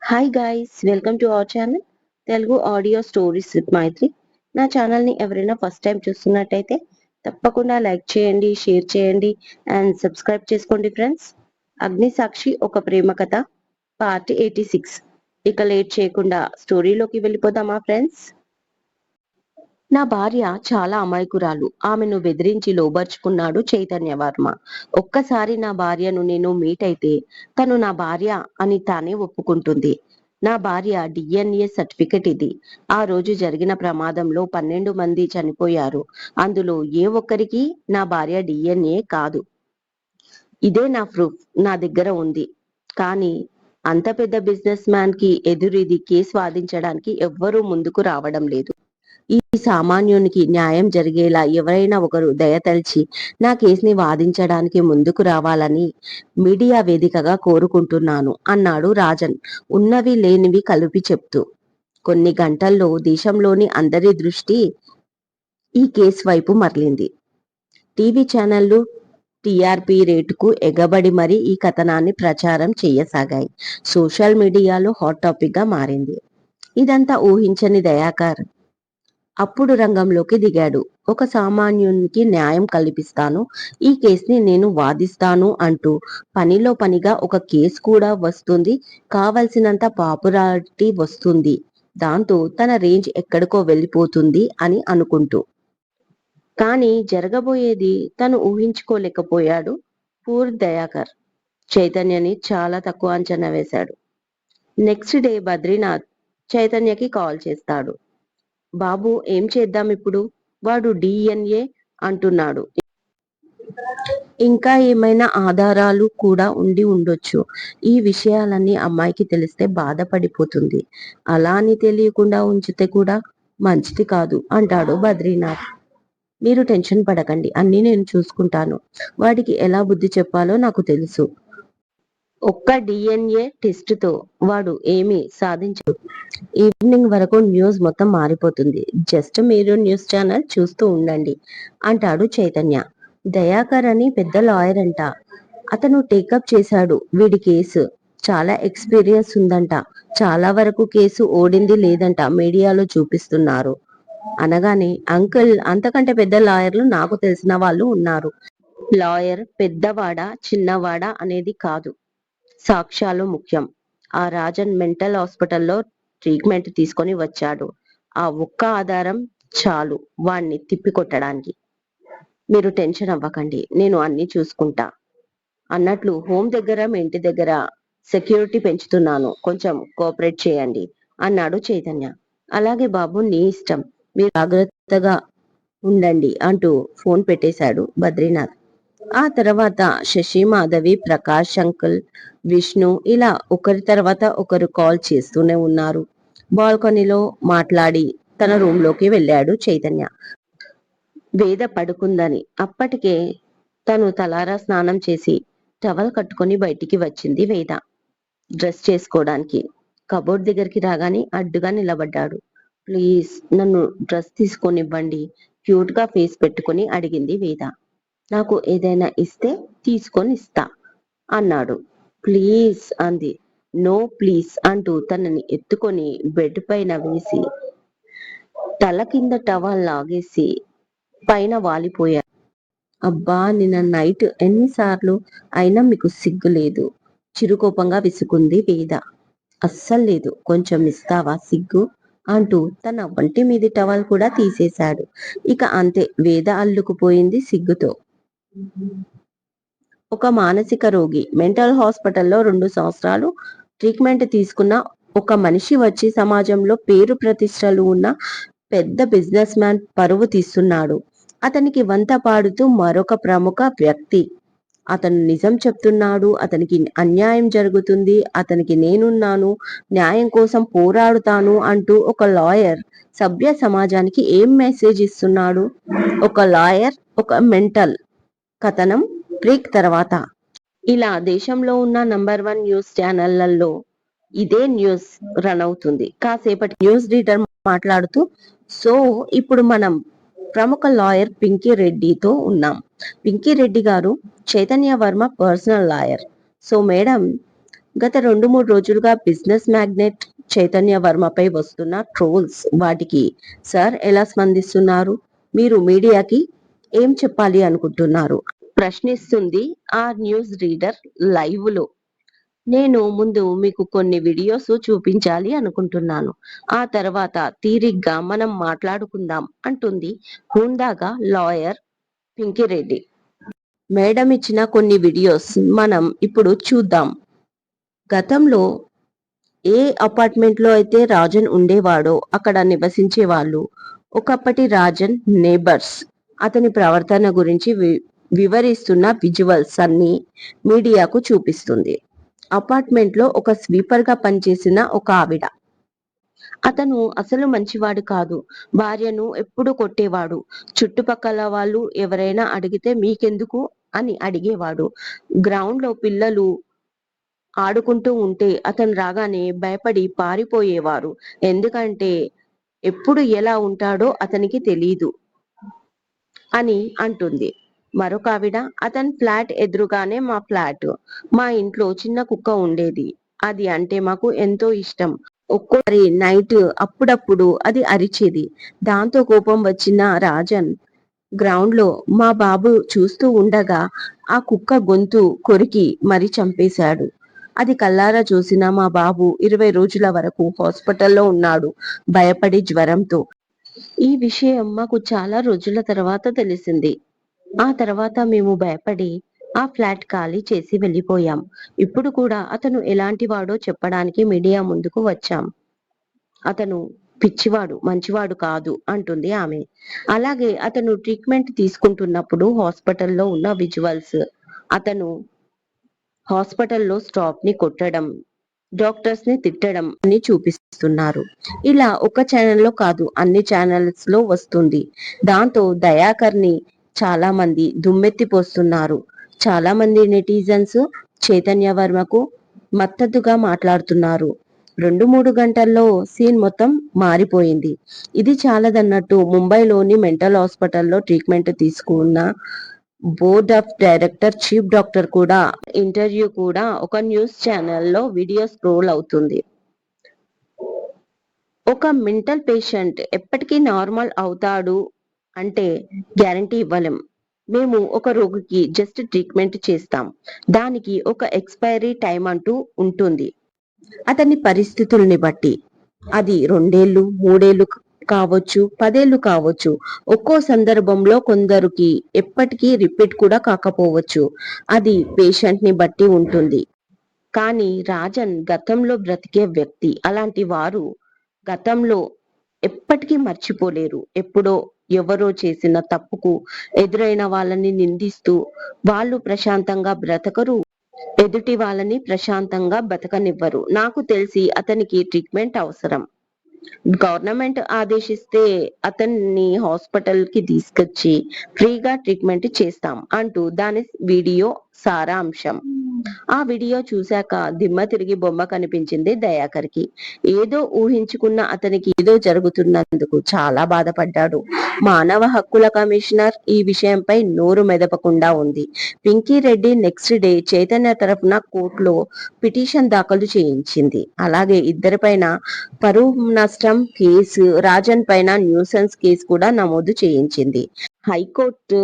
Hi guys, welcome to our channel Telugu audio stories with Maithri. నా ఛానల్ని ఎవరైనా ఫస్ట్ టైం చూస్తున్నట్టయితే తప్పకుండా లైక్ చేయండి, షేర్ చేయండి అండ్ సబ్స్క్రైబ్ చేసుకోండి ఫ్రెండ్స్. అగ్ని సాక్షి ఒక ప్రేమ కథ పార్ట్ 86. ఇక లేట్ చేయకుండా స్టోరీలోకి వెళ్ళిపోదామా ఫ్రెండ్స్? నా భార్య చాలా అమాయకురాలు. ఆమెను బెదిరించి లోబర్చుకున్నాడు చైతన్య వర్మ. ఒక్కసారి నా భార్యను నేను మీట్ అయితే తను నా భార్య అని తానే ఒప్పుకుంటుంది. నా భార్య డిఎన్ఏ సర్టిఫికెట్ ఇది. ఆ రోజు జరిగిన ప్రమాదంలో 12 మంది చనిపోయారు. అందులో ఏ ఒక్కరికి నా భార్య డిఎన్ఏ కాదు. ఇదే నా ప్రూఫ్ నా దగ్గర ఉంది. కానీ అంత పెద్ద బిజినెస్ మ్యాన్ కి ఎదురిది కేసు వాదించడానికి ఎవ్వరూ ముందుకు రావడం లేదు. ఈ సామాన్యునికి న్యాయం జరిగేలా ఎవరైనా ఒకరు దయతలిచి నా కేసుని వాదించడానికి ముందుకు రావాలని మీడియా వేదికగా కోరుకుంటున్నాను అన్నాడు రాజన్ ఉన్నవి లేనివి కలిపి చెప్తూ. కొన్ని గంటల్లో దేశంలోని అందరి దృష్టి ఈ కేసు వైపు మరలింది. టీవీ ఛానళ్లు టీఆర్పీ రేటుకు ఎగబడి మరీ ఈ కథనాన్ని ప్రచారం చేయసాగాయి. సోషల్ మీడియాలో హాట్ టాపిక్ గా మారింది. ఇదంతా ఊహించని దయాకర్ అప్పుడు రంగంలోకి దిగాడు. ఒక సామాన్యునికి న్యాయం కల్పిస్తాను, ఈ కేసుని నేను వాదిస్తాను అంటూ పనిలో పనిగా ఒక కేసు కూడా వస్తుంది, కావలసినంత పాపులారిటీ వస్తుంది, దాంతో తన రేంజ్ ఎక్కడికో వెళ్ళిపోతుంది అని అనుకుంటూ. కానీ జరగబోయేది తను ఊహించుకోలేకపోయాడు. పూర్ దయాకర్ చైతన్యని చాలా తక్కువ అంచనా వేశాడు. నెక్స్ట్ డే బద్రీనాథ్ చైతన్యకి కాల్ చేస్తాడు. బాబు, ఏం చేద్దాం ఇప్పుడు? వాడు డిఎన్ఏ అంటున్నాడు. ఇంకా ఏమైనా ఆధారాలు కూడా ఉండి ఉండొచ్చు. ఈ విషయాలన్నీ అమ్మాయికి తెలిస్తే బాధపడిపోతుంది. అలా అని తెలియకుండా ఉంచితే కూడా మంచిది కాదు అంటాడు బద్రీనాథ్. మీరు టెన్షన్ పడకండి, అన్నీ నేను చూసుకుంటాను. వాడికి ఎలా బుద్ధి చెప్పాలో నాకు తెలుసు. ఒక్క డిఎన్ఏ టెస్టుతో వాడు ఏమీ సాధించడు. ఈవినింగ్ వరకు న్యూస్ మొత్తం మారిపోతుంది. జస్ట్ మీరు న్యూస్ ఛానల్ చూస్తూ ఉండండి అంటాడు చైతన్య. దయాకర్ అని పెద్ద లాయర్ అంట. అతను టేకప్ చేశాడు వీడి కేసు. చాలా ఎక్స్పీరియన్స్ ఉందంట. చాలా వరకు కేసు ఓడింది లేదంట మీడియాలో చూపిస్తున్నారు అనగానే, అంకుల్, అంతకంటే పెద్ద లాయర్లు నాకు తెలిసిన వాళ్ళు ఉన్నారు. లాయర్ పెద్దవాడా చిన్నవాడా అనేది కాదు, సాక్ష్యాలు ముఖ్యం. ఆ రాజన్ మెంటల్ హాస్పిటల్లో ట్రీట్మెంట్ తీసుకొని వచ్చాడు. ఆ ఒక్క ఆధారం చాలు వాణ్ణి తిప్పికొట్టడానికి. మీరు టెన్షన్ అవ్వకండి, నేను అన్ని చూసుకుంటా. అన్నట్లు హోమ్ దగ్గర మీ ఇంటి దగ్గర సెక్యూరిటీ పెంచుతున్నాను, కొంచెం కోఆపరేట్ చేయండి అన్నాడు చైతన్య. అలాగే బాబు, నీ ఇష్టం, మీరు జాగ్రత్తగా ఉండండి అంటూ ఫోన్ పెట్టేశాడు బద్రీనాథ్. ఆ తర్వాత శశి, మాధవి, ప్రకాష్ అంకుల్, విష్ణు ఇలా ఒకరి తర్వాత ఒకరు కాల్ చేస్తూనే ఉన్నారు. బాల్కనీలో మాట్లాడి తన రూమ్ లోకి వెళ్ళాడు చైతన్య. వేద పడుకుందని. అప్పటికే తను తలారా స్నానం చేసి టవల్ కట్టుకొని బయటికి వచ్చింది వేద డ్రెస్ చేసుకోవడానికి. కబోర్డ్ దగ్గరికి రాగానే అడ్డుగా నిలబడ్డాడు. ప్లీజ్ నన్ను డ్రెస్ తీసుకొనివ్వండి, క్యూట్ గా ఫేస్ పెట్టుకుని అడిగింది వేద. నాకు ఏదైనా ఇస్తే తీసుకొని ఇస్తా అన్నాడు. ప్లీజ్ అంది. నో ప్లీజ్ అంటూ తనని ఎత్తుకొని బెడ్ పైన వేసి తల కింద టవల్ లాగేసి పైన వాలిపోయాడు. అబ్బా, నిన్న నైట్ ఎన్నిసార్లు అయినా మీకు సిగ్గు లేదు? చిరుకోపంగా విసుకుంది వేద. అస్సలు లేదు, కొంచెం ఇస్తావా సిగ్గు అంటూ తన ఒంటి మీది టవల్ కూడా తీసేశాడు. ఇక అంతే, వేద అల్లుకుపోయింది సిగ్గుతో. ఒక మానసిక రోగి మెంటల్ హాస్పిటల్లో 2 సంవత్సరాలు ట్రీట్మెంట్ తీసుకున్న ఒక మనిషి వచ్చి సమాజంలో పేరు ప్రతిష్టలు ఉన్న పెద్ద బిజినెస్ మ్యాన్ పరువు తీస్తున్నాడు. అతనికి వంత పాడుతూ మరొక ప్రముఖ వ్యక్తి అతను నిజం చెప్తున్నాడు, అతనికి అన్యాయం జరుగుతుంది, అతనికి నేనున్నాను, న్యాయం కోసం పోరాడుతాను అంటూ ఒక లాయర్ సభ్య సమాజానికి ఏం మెసేజ్ ఇస్తున్నాడు? ఒక లాయర్ ఒక మెంటల్ కథనం బ్రేక్ తర్వాత. ఇలా దేశంలో ఉన్న నంబర్ 1 న్యూస్ ఛానళ్లలో ఇదే న్యూస్ రన్ అవుతుంది. కాసేపటి న్యూస్ రీడర్ మాట్లాడుతూ, సో ఇప్పుడు మనం ప్రముఖ లాయర్ పింకీ రెడ్డితో ఉన్నాం. పింకీ రెడ్డి గారు Chaitanya Varma personal lawyer. So madam, గత 2-3 రోజులుగా బిజినెస్ మ్యాగ్నెట్ చైతన్య వర్మపై వస్తున్న ట్రోల్స్ వాటికి సార్ ఎలా స్పందిస్తున్నారు? మీరు మీడియాకి ఏం చెప్పాలి అనుకుంటున్నారు? ప్రశ్నిస్తుంది ఆ న్యూస్ రీడర్ లైవ్ లో. నేను ముందు మీకు కొన్ని వీడియోస్ చూపించాలి అనుకుంటున్నాను. ఆ తర్వాత తీరిగ్గా మనం మాట్లాడుకుందాం అంటుంది హుందాగా లాయర్ పింకిరెడ్డి. మేడం ఇచ్చిన కొన్ని వీడియోస్ మనం ఇప్పుడు చూద్దాం. గతంలో ఏ అపార్ట్మెంట్ లో అయితే రాజన్ ఉండేవాడో అక్కడ నివసించే వాళ్ళు ఒకప్పటి రాజన్ నేబర్స్ అతని ప్రవర్తన గురించి వివరిస్తున్న విజువల్స్ అన్ని మీడియాకు చూపిస్తుంది. అపార్ట్మెంట్ లో ఒక స్వీపర్ గా పనిచేసిన ఒక ఆవిడ. అతను అసలు మంచివాడు కాదు. భార్యను ఎప్పుడు కొట్టేవాడు. చుట్టుపక్కల వాళ్ళు ఎవరైనా అడిగితే మీకెందుకు అని అడిగేవాడు. గ్రౌండ్ లో పిల్లలు ఆడుకుంటూ ఉంటే అతను రాగానే భయపడి పారిపోయేవారు. ఎందుకంటే ఎప్పుడు ఎలా ఉంటాడో అతనికి తెలీదు అని అంటుంది. మరొక ఆవిడ, అతని ఫ్లాట్ ఎదురుగానే మా ఫ్లాట్. మా ఇంట్లో చిన్న కుక్క ఉండేది. అది అంటే మాకు ఎంతో ఇష్టం. ఒక్కోసారి నైట్ అప్పుడప్పుడు అది అరిచేది. దాంతో కోపం వచ్చిన రాజన్ గ్రౌండ్ లో మా బాబు చూస్తూ ఉండగా ఆ కుక్క గొంతు కొరికి మరి చంపేశాడు. అది కల్లారా చూసిన మా బాబు 20 రోజుల వరకు హాస్పిటల్లో ఉన్నాడు భయపడి జ్వరంతో. ఈ విషయం మాకు చాలా రోజుల తర్వాత తెలిసింది. ఆ తర్వాత మేము భయపడి ఆ ఫ్లాట్ ఖాళీ చేసి వెళ్ళిపోయాం. ఇప్పుడు కూడా అతను ఎలాంటి వాడో చెప్పడానికి మీడియా ముందుకు వచ్చాం. అతను పిచ్చివాడు, మంచివాడు కాదు అంటుంది ఆమె. అలాగే అతను ట్రీట్మెంట్ తీసుకుంటున్నప్పుడు హాస్పిటల్లో ఉన్న విజువల్స్, అతను హాస్పిటల్లో స్టాఫ్ ని కొట్టడం, డాక్టర్స్ ని తిట్టడం అని చూపిస్తున్నారు. ఇలా ఒక ఛానల్లో కాదు అన్ని ఛానల్స్ లో వస్తుంది. దాంతో దయాకర్ ని చాలా మంది దుమ్మెత్తిపోస్తున్నారు. చాలా మంది నెటిజన్స్ చైతన్య వర్మకు మద్దతుగా మాట్లాడుతున్నారు. 2-3 గంటల్లో సీన్ మొత్తం మారిపోయింది. ఇది చాలదన్నట్టు ముంబైలోని మెంటల్ హాస్పిటల్లో ట్రీట్మెంట్ తీసుకున్న board of director chief doctor కూడా ఇంటర్వ్యూ కూడా ఒక న్యూస్ ఛానల్లో వీడియో స్క్రోల్ అవుతుంది. ఒక మెంటల్ పేషెంట్ ఎప్పటికీ నార్మల్ అవుతాడు అంటే గ్యారంటీ ఇవ్వలేం. మేము ఒక రోగికి జస్ట్ ట్రీట్మెంట్ చేస్తాం. దానికి ఒక ఎక్స్పైరీ టైం అంటూ ఉంటుంది. అతని పరిస్థితుల్ని బట్టి అది 2 ఏళ్ళు 3 ఏళ్ళు కావచ్చు, 10 ఏళ్ళు కావచ్చు. ఒక్కో సందర్భంలో కొందరికి ఎప్పటికీ రిపీట్ కూడా కాకపోవచ్చు. అది పేషెంట్ ని బట్టి ఉంటుంది. కానీ రాజన్ గతంలో బ్రతికే వ్యక్తి. అలాంటి వారు గతంలో ఎప్పటికీ మర్చిపోలేరు. ఎప్పుడో ఎవరో చేసిన తప్పుకు ఎదురైన వాళ్ళని నిందిస్తూ వాళ్ళు ప్రశాంతంగా బ్రతకరు, ఎదుటి వాళ్ళని ప్రశాంతంగా బతకనివ్వరు. నాకు తెలిసి అతనికి ట్రీట్మెంట్ అవసరం. గవర్నమెంట్ ఆదేశిస్తే అతన్ని హాస్పిటల్ కి తీసుకొచ్చి ఫ్రీగా ట్రీట్మెంట్ చేస్తాం అంటూ దాని వీడియో సారాంశం. ఆ వీడియో చూశాక దిమ్మ తిరిగి బొమ్మ కనిపించింది దయాకర్కి. ఏదో ఊహించుకున్న అతనికి ఏదో జరుగుతున్నందుకు చాలా బాధపడ్డాడు. మానవ హక్కుల కమిషనర్ ఈ విషయంపై నోరు మెదపకుండా ఉంది. పింకీ రెడ్డి నెక్స్ట్ డే చైతన్య తరఫున కోర్టులో పిటిషన్ దాఖలు చేయించింది. అలాగే ఇద్దరిపైన పరువు నష్టం కేసు, రాజన్ పైన న్యూసెన్స్ కేసు కూడా నమోదు చేయించింది. హైకోర్టు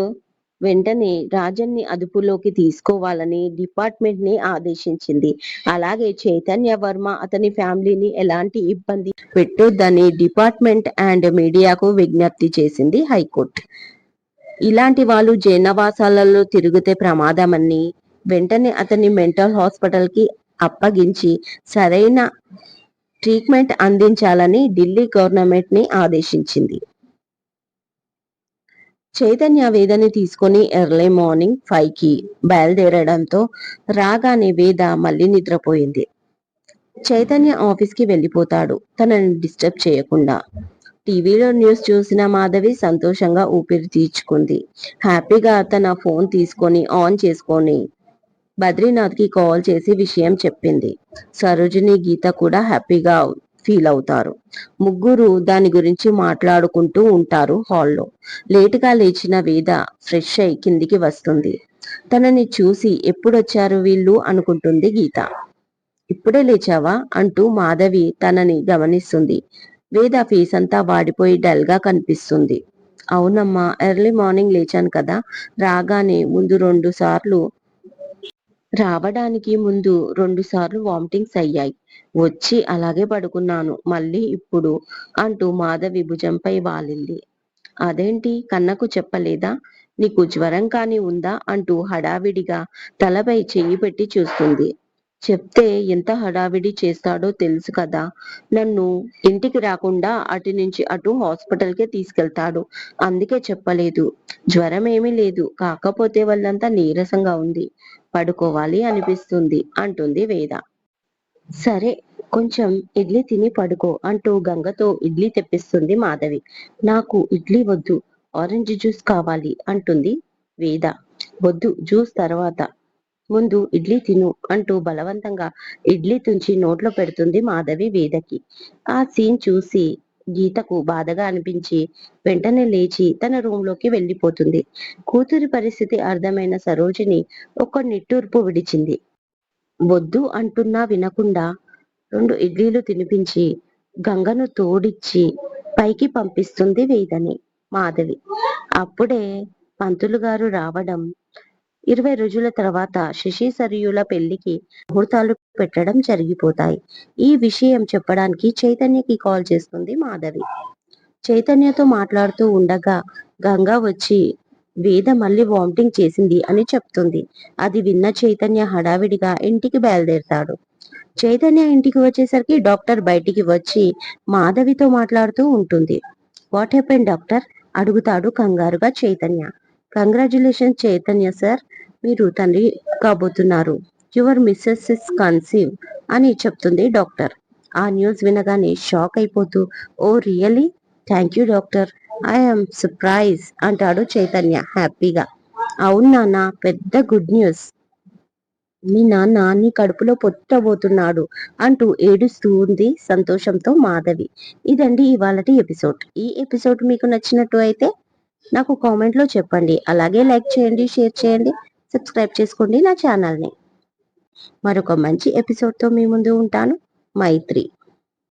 వెంటనే రాజన్ ని అదుపులోకి తీసుకోవాలని డిపార్ట్మెంట్ ని ఆదేశించింది. అలాగే చైతన్య వర్మ అతని ఫ్యామిలీని ఎలాంటి ఇబ్బంది పెట్టొద్దని డిపార్ట్మెంట్ అండ్ మీడియాకు విజ్ఞప్తి చేసింది హైకోర్టు. ఇలాంటి వాళ్ళు జైనవాసాలలో తిరిగితే ప్రమాదమని వెంటనే అతన్ని మెంటల్ హాస్పిటల్ కి అప్పగించి సరైన ట్రీట్మెంట్ అందించాలని ఢిల్లీ గవర్నమెంట్ ని ఆదేశించింది. చైతన్య వేదని తీసుకుని ఎర్లీ మార్నింగ్ 5కి బయలుదేరడంతో రాగానే వేద మళ్ళీ నిద్రపోయింది. చైతన్య ఆఫీస్ కి వెళ్ళిపోతాడు తనని డిస్టర్బ్ చేయకుండా. టీవీలో న్యూస్ చూసిన మాధవి సంతోషంగా ఊపిరి తీర్చుకుంది. హ్యాపీగా తన ఫోన్ తీసుకొని ఆన్ చేసుకొని బద్రీనాథ్ కి కాల్ చేసి విషయం చెప్పింది. సరోజిని, గీత కూడా హ్యాపీగా ఫీల్ అవుతారు. ముగ్గురు దాని గురించి మాట్లాడుకుంటూ ఉంటారు హాల్లో. లేటుగా లేచిన వేద ఫ్రెష్ అయి కిందికి వస్తుంది. తనని చూసి ఎప్పుడొచ్చారు వీళ్ళు అనుకుంటుంది గీత. ఇప్పుడే లేచావా అంటూ మాధవి తనని గమనిస్తుంది. వేద ఫేస్ అంతా వాడిపోయి డల్ గా కనిపిస్తుంది. అవునమ్మా, ఎర్లీ మార్నింగ్ లేచాను కదా. రావడానికి ముందు 2 సార్లు వామిటింగ్స్ అయ్యాయి. వచ్చి అలాగే పడుకున్నాను మళ్ళీ ఇప్పుడు అంటూ మాధవి భుజంపై వాలింది. అదేంటి, కన్నకు చెప్పలేదా? నీకు జ్వరం కాని ఉందా అంటూ హడావిడిగా తలపై చెయ్యి పెట్టి చూస్తుంది. చెప్తే ఎంత హడావిడి చేస్తాడో తెలుసు కదా. నన్ను ఇంటికి రాకుండా అటు నుంచి అటు హాస్పిటల్కే తీసుకెళ్తాడు. అందుకే చెప్పలేదు. జ్వరం ఏమీ లేదు, కాకపోతే వాళ్ళంతా నీరసంగా ఉంది, పడుకోవాలి అనిపిస్తుంది అంటుంది వేద. సరే, కొంచెం ఇడ్లీ తిని పడుకో అంటూ గంగతో ఇడ్లీ తెప్పిస్తుంది మాధవి. నాకు ఇడ్లీ వద్దు, ఆరెంజ్ జ్యూస్ కావాలి అంటుంది వేద. వద్దు, జ్యూస్ తర్వాత, ముందు ఇడ్లీ తిను అంటూ బలవంతంగా ఇడ్లీ తుంచి నోట్లో పెడుతుంది మాధవి వేదకి. ఆ సీన్ చూసి గీతకు బాధగా అనిపించి వెంటనే లేచి తన రూమ్ లోకి వెళ్ళిపోతుంది. కూతురి పరిస్థితి అర్థమైన సరోజిని ఒక నిట్టూర్పు విడిచింది. వద్దు అంటున్నా వినకుండా 2 ఇడ్లీలు తినిపించి గంగను తోడిచ్చి పైకి పంపిస్తుంది వేదని మాధవి. అప్పుడే పంతులు గారు రావడం, 20 రోజుల తర్వాత శశి సరియుల పెళ్లికి ముహూర్తాలు పెట్టడం జరిగిపోతాయి. ఈ విషయం చెప్పడానికి చైతన్యకి కాల్ చేస్తుంది మాధవి. చైతన్యతో మాట్లాడుతూ ఉండగా గంగా వచ్చి వేద మళ్ళీ వామిటింగ్ చేసింది అని చెప్తుంది. అది విన్న చైతన్య హడావిడిగా ఇంటికి బయలుదేరతాడు. చైతన్య ఇంటికి వచ్చేసరికి డాక్టర్ బయటికి వచ్చి మాధవితో మాట్లాడుతూ ఉంటుంది. వాట్ హ్యాపెన్ డాక్టర్ అడుగుతాడు కంగారుగా చైతన్య. కంగ్రాచులేషన్స్ చైతన్య సార్, మీరు తండ్రి కాబోతున్నారు. యువర్ మిస్సెస్ ఇస్ కన్సీవ్ అని చెప్తుంది డాక్టర్. ఆ న్యూస్ వినగానే షాక్ అయిపోతూ, oh really, thank you doctor, I'm surprise అంటాడు చైతన్య హ్యాపీగా. అవును నాన్న, పెద్ద గుడ్ న్యూస్. మీ నాన్న నీ కడుపులో పుట్టబోతున్నాడు అంటూ ఏడుస్తూ ఉంది సంతోషంతో మాధవి. ఇదండి ఇవాళటి ఎపిసోడ్. ఈ ఎపిసోడ్ మీకు నచ్చినట్టు అయితే నాకు కామెంట్ లో చెప్పండి. అలాగే లైక్ చేయండి, షేర్ చేయండి, సబ్స్క్రైబ్ చేసుకోండి నా ఛానల్ని. మరొక మంచి ఎపిసోడ్తో మీ ముందు ఉంటాను. మైత్రి.